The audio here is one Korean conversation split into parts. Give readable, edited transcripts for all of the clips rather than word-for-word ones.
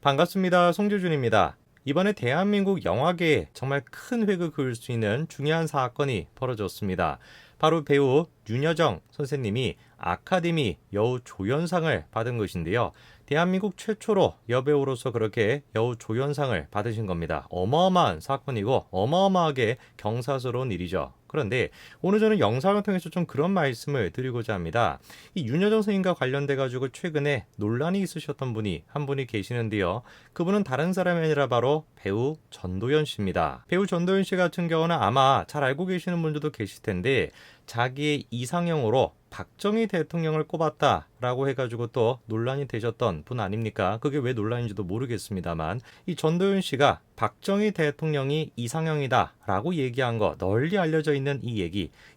반갑습니다. 송재준입니다. 이번에 대한민국 영화계에 정말 큰 획을 그을 수 있는 중요한 사건이 벌어졌습니다. 바로 배우 윤여정 선생님이 아카데미 여우조연상을 받은 것인데요. 대한민국 최초로 여배우로서 그렇게 여우조연상을 받으신 겁니다. 어마어마한 사건이고 어마어마하게 경사스러운 일이죠. 그런데 오늘 저는 영상을 통해서 좀 그런 말씀을 드리고자 합니다. 이 윤여정 선생님과 관련돼 가지고 최근에 논란이 있으셨던 분이 한 분이 계시는데요. 그분은 다른 사람이 아니라 바로 배우 전도연 씨입니다. 배우 전도연 씨 같은 경우는 아마 잘 알고 계시는 분들도 계실 텐데 자기의 이상형으로 박정희 대통령을 꼽았다라고 해가지고 또 논란이 되셨던 분 아닙니까? 그게 왜 논란인지도 모르겠습니다만 이 전도연 씨가 박정희 대통령이 이상형이다라고 얘기한 거 널리 알려져 있는 이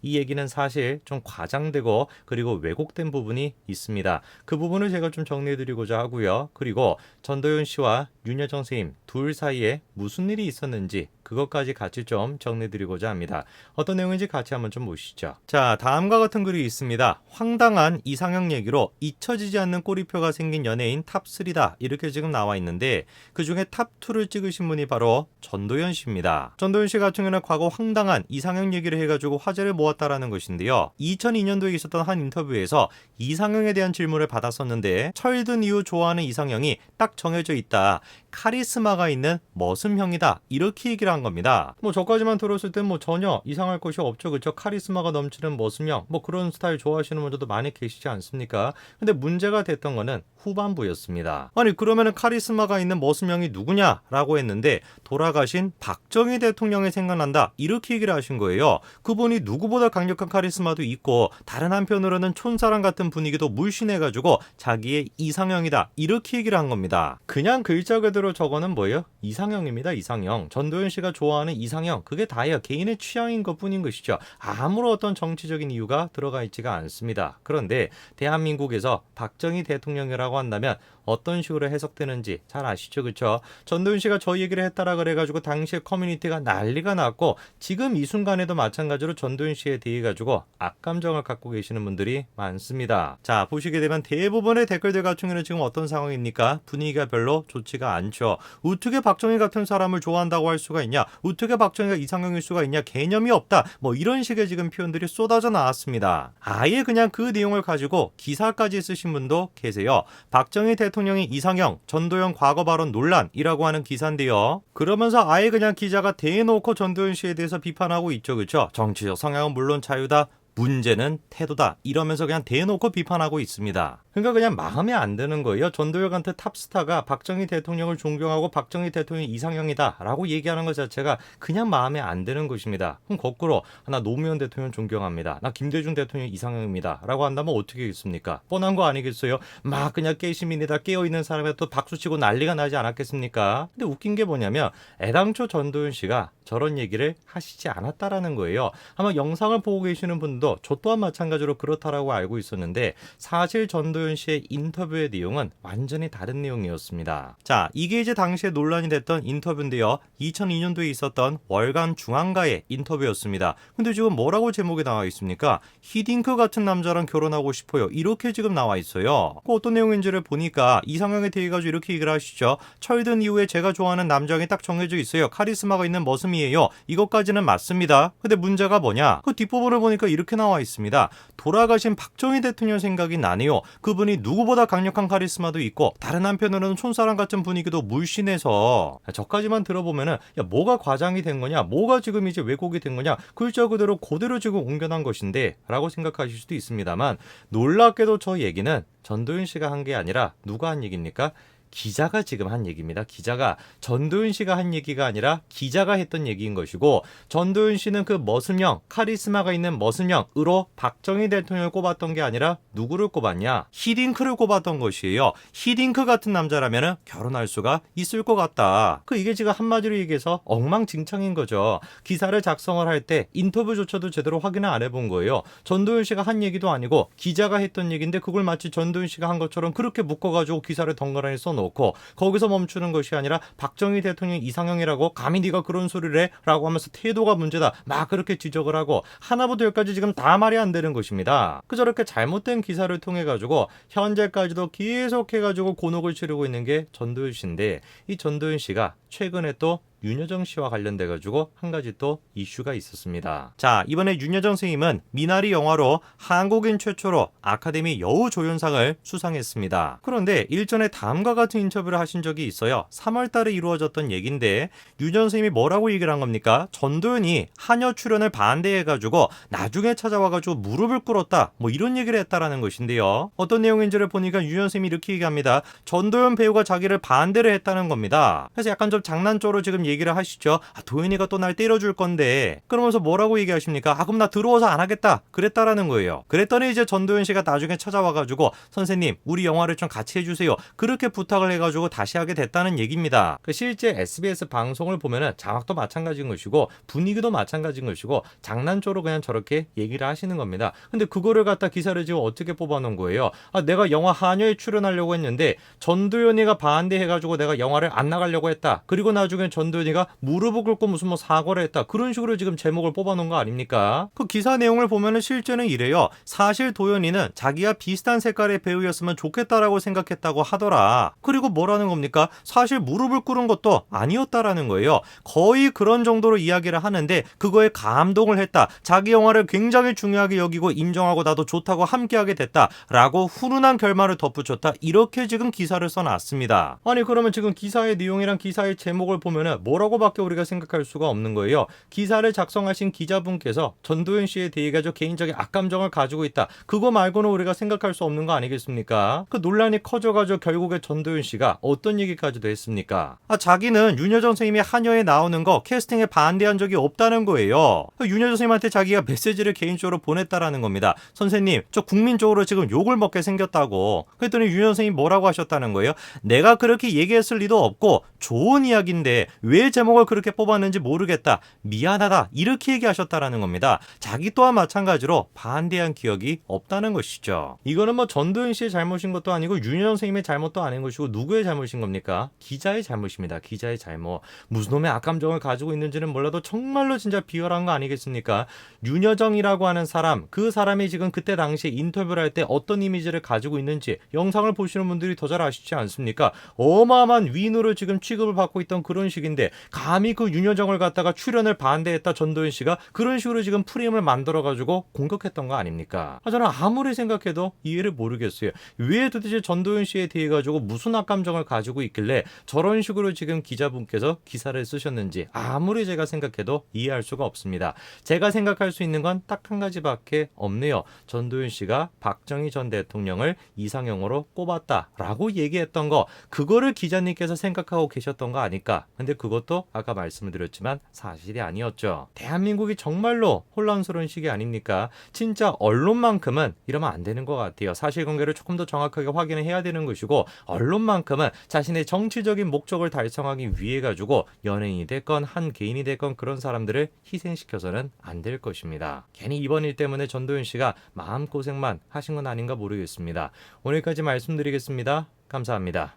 얘기는 사실 좀 과장되고 그리고 왜곡된 부분이 있습니다. 그 부분을 제가 좀 정리해드리고자 하고요. 그리고 전도연 씨와 윤여정 선생님 둘 사이에 무슨 일이 있었는지 그것까지 같이 좀 정리해드리고자 합니다. 어떤 내용인지 같이 한번 좀 보시죠. 자, 다음과 같은 글이 있습니다. 황당한 이상형 얘기로 잊혀지지 않는 꼬리표가 생긴 연예인 탑3다. 이렇게 지금 나와 있는데 그중에 탑2를 찍으신 분이 바로 전도연 씨입니다. 전도연 씨 같은 경우는 과거 황당한 이상형 얘기를 해가지고 화제를 모았다라는 것인데요. 2002년도에 있었던 한 인터뷰에서 이상형에 대한 질문을 받았었는데 철든 이후 좋아하는 이상형이 딱 정해져 있다. 카리스마가 있는 머슴형이다. 이렇게 얘기를 한 겁니다. 저까지만 들었을 땐 전혀 이상할 것이 없죠. 그렇죠? 카리스마가 넘치는 머슴형 그런 스타일 좋아하시는 분들도 많이 계시지 않습니까? 근데 문제가 됐던 거는 후반부였습니다. 아니 그러면은 카리스마가 있는 머슴형이 누구냐라고 했는데 돌아가신 박정희 대통령이 생각난다. 이렇게 얘기를 하신 거예요. 그분이 누구보다 강력한 카리스마도 있고 다른 한편으로는 촌사람 같은 분위기도 물씬해가지고 자기의 이상형이다. 이렇게 얘기를 한 겁니다. 그냥 글자 그대로 저거는 뭐예요? 이상형입니다. 이상형. 전도연 씨가 좋아하는 이상형. 그게 다예요. 개인의 취향인 것뿐인 것이죠. 아무런 어떤 정치적인 이유가 들어가 있지가 않습니다. 그런데 대한민국에서 박정희 대통령이라고 한다면 어떤 식으로 해석되는지 잘 아시죠? 그렇죠? 전도연 씨가 저 얘기를 했다라 그래가지고 당시에 커뮤니티가 난리가 났고 지금 이 순간에도 마찬가지로 전도연 씨에 대해 가지고 악감정을 갖고 계시는 분들이 많습니다. 자, 보시게 되면 대부분의 댓글들 같은 경우는 지금 어떤 상황입니까? 분위기가 별로 좋지가 않죠. 어떻게 박정희 같은 사람을 좋아한다고 할 수가 있냐? 어떻게 박정희가 이상형일 수가 있냐? 개념이 없다. 이런 식의 지금 표현들이 쏟아져 나왔습니다. 아예 그냥 그 내용을 가지고 기사까지 쓰신 분도 계세요. 박정희 대통령이 이상형, 전도연 과거 발언 논란이라고 하는 기사인데요. 그러면서 아예 그냥 기자가 대놓고 전도연 씨에 대해서 비판하고 있죠. 그렇죠? 정치적 성향은 물론 자유다. 문제는 태도다. 이러면서 그냥 대놓고 비판하고 있습니다. 그러니까 그냥 마음에 안 드는 거예요. 전도연 같은 탑스타가 박정희 대통령을 존경하고 박정희 대통령이 이상형이다 라고 얘기하는 것 자체가 그냥 마음에 안 드는 것입니다. 그럼 거꾸로 나 노무현 대통령 존경합니다. 나 김대중 대통령 이상형입니다 라고 한다면 어떻게 하겠습니까? 뻔한 거 아니겠어요? 막 그냥 깨시민이다 깨어있는 사람에 또 박수치고 난리가 나지 않았겠습니까? 근데 웃긴 게 뭐냐면 애당초 전도연 씨가 저런 얘기를 하시지 않았다라는 거예요. 아마 영상을 보고 계시는 분도 저 또한 마찬가지로 그렇다라고 알고 있었는데 사실 전도연 씨의 인터뷰의 내용은 완전히 다른 내용이었습니다. 자, 이게 이제 당시에 논란이 됐던 인터뷰인데요. 2002년도에 있었던 월간 중앙가의 인터뷰였습니다. 근데 지금 뭐라고 제목이 나와 있습니까? 히딩크 같은 남자랑 결혼하고 싶어요. 이렇게 지금 나와 있어요. 그 어떤 내용인지를 보니까 이상형에 대해 가지고 이렇게 얘기를 하시죠. 철든 이후에 제가 좋아하는 남자형이 딱 정해져 있어요. 카리스마가 있는 머슴이에요. 이것까지는 맞습니다. 근데 문제가 뭐냐? 그 뒷부분을 보니까 이렇게 나와 있습니다. 돌아가신 박정희 대통령 생각이 나네요. 그분이 누구보다 강력한 카리스마도 있고 다른 한편으로는 촌사람 같은 분위기도 물씬해서 저까지만 들어보면은 뭐가 과장이 된 거냐? 뭐가 지금 이제 왜곡이 된 거냐? 글자 그대로 지금 옮겨난 것인데 라고 생각하실 수도 있습니다만 놀랍게도 저 얘기는 전도연 씨가 한 게 아니라 누가 한 얘기입니까? 기자가 지금 한 얘기입니다. 기자가 전도연 씨가 한 얘기가 아니라 기자가 했던 얘기인 것이고 전도연 씨는 그 머슴형, 카리스마가 있는 머슴형으로 박정희 대통령을 꼽았던 게 아니라 누구를 꼽았냐? 히딩크를 꼽았던 것이에요. 히딩크 같은 남자라면 결혼할 수가 있을 것 같다. 이게 지금 한마디로 얘기해서 엉망진창인 거죠. 기사를 작성을 할 때 인터뷰조차도 제대로 확인을 안 해본 거예요. 전도연 씨가 한 얘기도 아니고 기자가 했던 얘기인데 그걸 마치 전도연 씨가 한 것처럼 그렇게 묶어가지고 기사를 덩그러니 써놓고 놓고 거기서 멈추는 것이 아니라 박정희 대통령 이상형이라고 감히 네가 그런 소리를 해? 라고 하면서 태도가 문제다. 막 그렇게 지적을 하고 하나부터 열까지 지금 다 말이 안 되는 것입니다. 저렇게 잘못된 기사를 통해 가지고 현재까지도 계속해 가지고 곤혹을 치르고 있는 게 전도연 씨인데 이 전도연 씨가 최근에 또 윤여정 씨와 관련돼 가지고 한 가지 또 이슈가 있었습니다. 자, 이번에 윤여정 선생님은 미나리 영화로 한국인 최초로 아카데미 여우조연상을 수상했습니다. 그런데 일전에 다음과 같은 인터뷰를 하신 적이 있어요. 3월 달에 이루어졌던 얘기인데 윤여정 선생님이 뭐라고 얘기를 한 겁니까? 전도연이 한여 출연을 반대해 가지고 나중에 찾아와 가지고 무릎을 꿇었다. 뭐 이런 얘기를 했다라는 것인데요. 어떤 내용인지를 보니까 윤여정 선생님이 이렇게 얘기합니다. 전도연 배우가 자기를 반대를 했다는 겁니다. 그래서 약간 좀 장난적으로 지금 얘기를 하시죠. 도연이가 또 날 때려줄 건데 그러면서 뭐라고 얘기하십니까? 그럼 나 들어와서 안 하겠다 그랬다라는 거예요. 그랬더니 이제 전도연 씨가 나중에 찾아와가지고 선생님 우리 영화를 좀 같이 해주세요 그렇게 부탁을 해가지고 다시 하게 됐다는 얘기입니다. 실제 SBS 방송을 보면은 자막도 마찬가지인 것이고 분위기도 마찬가지인 것이고 장난적으로 그냥 저렇게 얘기를 하시는 겁니다. 근데 그거를 갖다 기사를 지금 어떻게 뽑아놓은 거예요? 내가 영화 한여에 출연하려고 했는데 전도연이가 반대해가지고 내가 영화를 안 나가려고 했다. 그리고 나중에 전도연이가 무릎을 꿇고 무슨 뭐 사과를 했다. 그런 식으로 지금 제목을 뽑아놓은 거 아닙니까? 그 기사 내용을 보면은 실제는 이래요. 사실 도연이는 자기가 비슷한 색깔의 배우였으면 좋겠다라고 생각했다고 하더라. 그리고 뭐라는 겁니까? 사실 무릎을 꿇은 것도 아니었다라는 거예요. 거의 그런 정도로 이야기를 하는데 그거에 감동을 했다. 자기 영화를 굉장히 중요하게 여기고 인정하고 나도 좋다고 함께하게 됐다라고 훈훈한 결말을 덧붙였다. 이렇게 지금 기사를 써놨습니다. 아니 그러면 지금 기사의 내용이랑 기사의 제목을 보면은 뭐라고밖에 우리가 생각할 수가 없는 거예요. 기사를 작성하신 기자분께서 전도연 씨에 대해 가지고 개인적인 악감정을 가지고 있다. 그거 말고는 우리가 생각할 수 없는 거 아니겠습니까? 그 논란이 커져가지고 결국에 전도연 씨가 어떤 얘기까지도 했습니까? 자기는 윤여정 선생님이 한여에 나오는 거 캐스팅에 반대한 적이 없다는 거예요. 윤여정 선생님한테 자기가 메시지를 개인적으로 보냈다라는 겁니다. 선생님, 저 국민적으로 지금 욕을 먹게 생겼다고. 그랬더니 윤여정 선생님이 뭐라고 하셨다는 거예요? 내가 그렇게 얘기했을 리도 없고 좋은 이야기인데 왜 제목을 그렇게 뽑았는지 모르겠다. 미안하다. 이렇게 얘기하셨다라는 겁니다. 자기 또한 마찬가지로 반대한 기억이 없다는 것이죠. 이거는 뭐 전도연 씨의 잘못인 것도 아니고 윤여정 선생님의 잘못도 아닌 것이고 누구의 잘못인 겁니까? 기자의 잘못입니다. 기자의 잘못. 무슨 놈의 악감정을 가지고 있는지는 몰라도 정말로 진짜 비열한 거 아니겠습니까? 윤여정이라고 하는 사람, 그 사람이 지금 그때 당시에 인터뷰를 할 때 어떤 이미지를 가지고 있는지 영상을 보시는 분들이 더 잘 아시지 않습니까? 어마어마한 위인으로 지금 취급을 받고 있던 그런 식인데 감히 그 윤여정을 갖다가 출연을 반대했다 전도연 씨가 그런 식으로 지금 프레임을 만들어가지고 공격했던 거 아닙니까? 저는 아무리 생각해도 이해를 모르겠어요. 왜 도대체 전도연 씨에 대해 가지고 무슨 악감정을 가지고 있길래 저런 식으로 지금 기자분께서 기사를 쓰셨는지 아무리 제가 생각해도 이해할 수가 없습니다. 제가 생각할 수 있는 건 딱 한 가지밖에 없네요. 전도연 씨가 박정희 전 대통령을 이상형으로 꼽았다라고 얘기했던 거 그거를 기자님께서 생각하고 계셨던 거 아닐까? 근데 그것도 아까 말씀을 드렸지만 사실이 아니었죠. 대한민국이 정말로 혼란스러운 시기 아닙니까? 진짜 언론만큼은 이러면 안 되는 것 같아요. 사실관계를 조금 더 정확하게 확인을 해야 되는 것이고 언론만큼은 자신의 정치적인 목적을 달성하기 위해 가지고 연예인이 됐건 한 개인이 됐건 그런 사람들을 희생시켜서는 안 될 것입니다. 괜히 이번 일 때문에 전도연 씨가 마음고생만 하신 건 아닌가 모르겠습니다. 오늘까지 말씀드리겠습니다. 감사합니다.